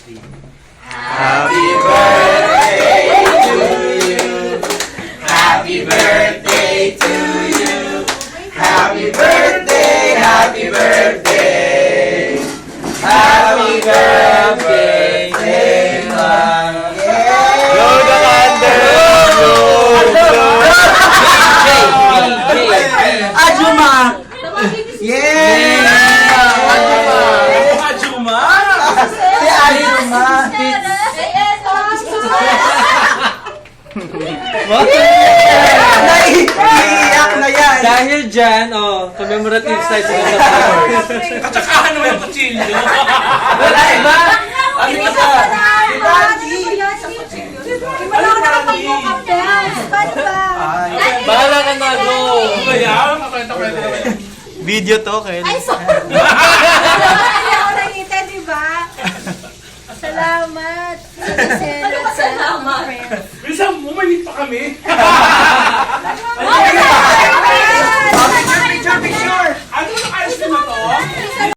Happy birthday to you. Happy birthday to you. Happy birthday, happy birthday. Happy birthday, Taylan. Blow the candle. Ajuma. Yeah. Ajuma. Si Ajuma. Naiiyak na yan. Dahil dyan, commemorative size na sa Katsakahan naman yung kutsilyo. Wala iba. Ano ba sa? Bahala ka na, go! Bayaw, kakwenta-kwenta naman. Video to, Ken. Ay, sorry. Hindi ako nakita, di ba? Salamat. Salamat. Bilisan mo, mainit pa kami.